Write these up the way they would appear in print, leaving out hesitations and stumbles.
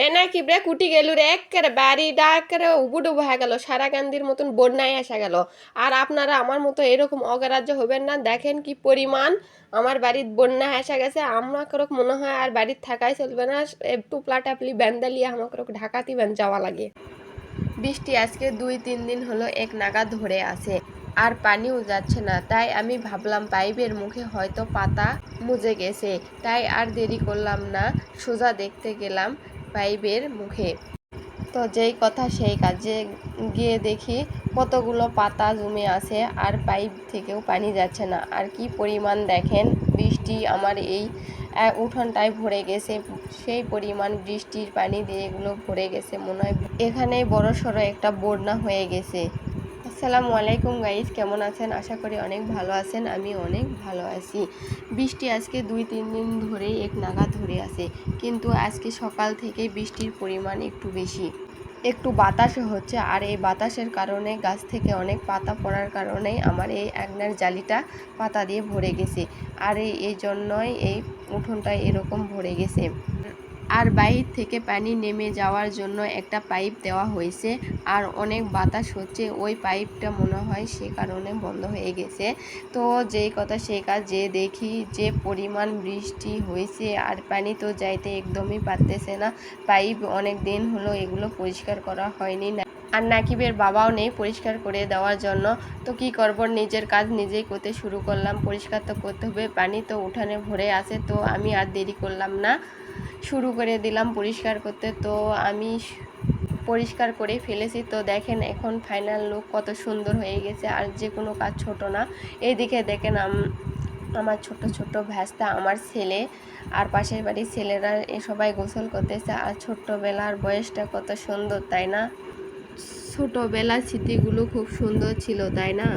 এনা কিবরে কুটি গেল রে একেবারে বাড়িটা একেবারে উবুডুবু হয়ে গেল, সারা গান্ধীর মতন বন্যায় আসা গেল। আর আপনারা আমার মতো এরকম অগ্রাহ্য হবেন না। দেখেন কি পরিমাণ আমার বাড়ির বন্যা আসা গেছে। আমাকে মনে হয় আর বাড়ির থাকাই চলবে না, টুপলা টাপলি ব্যান্ডালিয়া আমাকে ঢাকাতে যাওয়া লাগে। বৃষ্টি আজকে 2-3 দিন হলো এক নাগাদ ধরে আছে, আর পানিও যাচ্ছে না। তাই আমি ভাবলাম পাইপের মুখে হয়তো পাতা মুজে গেছে, তাই আর দেরি করলাম না, সোজা দেখতে গেলাম পাইপের মুখে। তো যেই কথা সেই কাজে গিয়ে দেখি কতগুলো পাতা জমে আছে, আর পাইপ থেকেও পানি যাচ্ছে না। আর কি পরিমাণ দেখেন বৃষ্টি আমার এই উঠোনটায় ভরে গেছে, সেই পরিমাণ বৃষ্টির পানি দিয়ে এগুলো ভরে গেছে। মনে হয় এখানে বড় সড়ো একটা বন্যা হয়ে গেছে। আসসালামু আলাইকুম গাইস, কেমন আছেন? আশা করি অনেক ভালো আছেন। আমি অনেক ভালো আছি। বৃষ্টি আজকে 2-3 দিন ধরে এক নাগাদ ধরে আছে, কিন্তু আজকে সকাল থেকে বৃষ্টির পরিমাণ একটু বেশি, একটু বাতাসও হচ্ছে। আর এই বাতাসের কারণে গাছ থেকে অনেক পাতা পড়ার কারণে আমার এই আঙনার জালিটা পাতা দিয়ে ভরে গেছে, আর এই জন্যই এই উঠোনটায় এরকম ভরে গেছে। আর বাইরে থেকে পানি নেমে যাওয়ার জন্য একটা পাইপ দেওয়া হয়েছে, আর অনেক বাতাস হচ্ছে, ওই পাইপটা মনে হয় সে কারণে বন্ধ হয়ে গেছে। তো যেই কথা সেই কাজ, যে দেখি যে পরিমাণ বৃষ্টি হয়েছে আর পানি তো যাইতে একদমই পারতেছে না। পাইপ অনেক দিন হলো এগুলো পরিষ্কার করা হয়নি, আর নাকিবের বাবাও নেই পরিষ্কার করে দেওয়ার জন্য। তো কি করব, নিজের কাজ নিজেই করতে শুরু করলাম। পরিষ্কার তো করতে হবে, পানি তো উঠানে ভরে আছে। তো আমি আর দেরি করলাম না, শুরু করে দিলাম পরিষ্কার করতে। তো আমি পরিষ্কার করে ফেলেছি। তো দেখেন এখন ফাইনাল লুক কত সুন্দর হয়ে গেছে, আর যে কোনো কাজ ছোট না। এইদিকে দেখেন আমার ছোট ছোট ভ্যাস্তা, আমার ছেলে আর পাশের বাড়ির ছেলেরা সবাই গোসল করতেছে। আর ছোট্টবেলার বয়সটা কত সুন্দর, তাই না? ছোটবেলার স্মৃতিগুলো খুব সুন্দর ছিল, তাই না?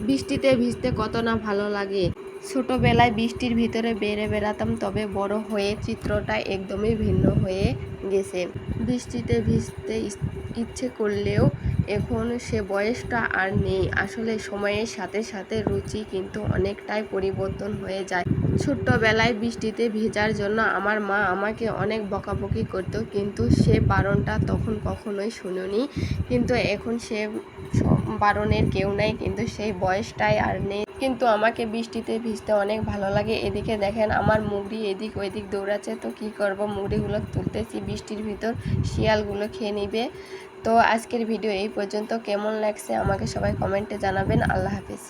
বৃষ্টিতে ভিজতে কত না ভালো লাগে। ছোটবেলায় বৃষ্টির ভিতরে বেড়াতাম, তবে বড় হয়ে চিত্রটা একদমই ভিন্ন হয়ে গেছে। বৃষ্টিতে ভিজতে ইচ্ছে করলেও এখন সে বয়সটা আর নেই। আসলে সময়ের সাথে সাথে রুচি কিন্তু অনেকটাই পরিবর্তন হয়ে যায়। ছোট্টবেলায় বৃষ্টিতে ভেজার জন্য আমার মা আমাকে অনেক বকাবকি করতো, কিন্তু সে বারণটা তখন কখনোই শুনিনি। কিন্তু এখন সে বারণের কেউ নাই, কিন্তু সেই বয়সটাই আর নেই। কিন্তু আমাকে বৃষ্টিতে ভিজতে অনেক ভালো লাগে। এদিকে দেখেন আমার মুগরি এদিক ওইদিক দৌড়াচ্ছে। তো কি করব, মুগরিগুলো তুলতেছি, বৃষ্টির ভিতর শিয়ালগুলো খেয়ে নিবে। তো আজকের ভিডিও এই পর্যন্ত। কেমন লাগছে আমাকে সবাই কমেন্টে জানাবেন। আল্লাহ হাফিজ।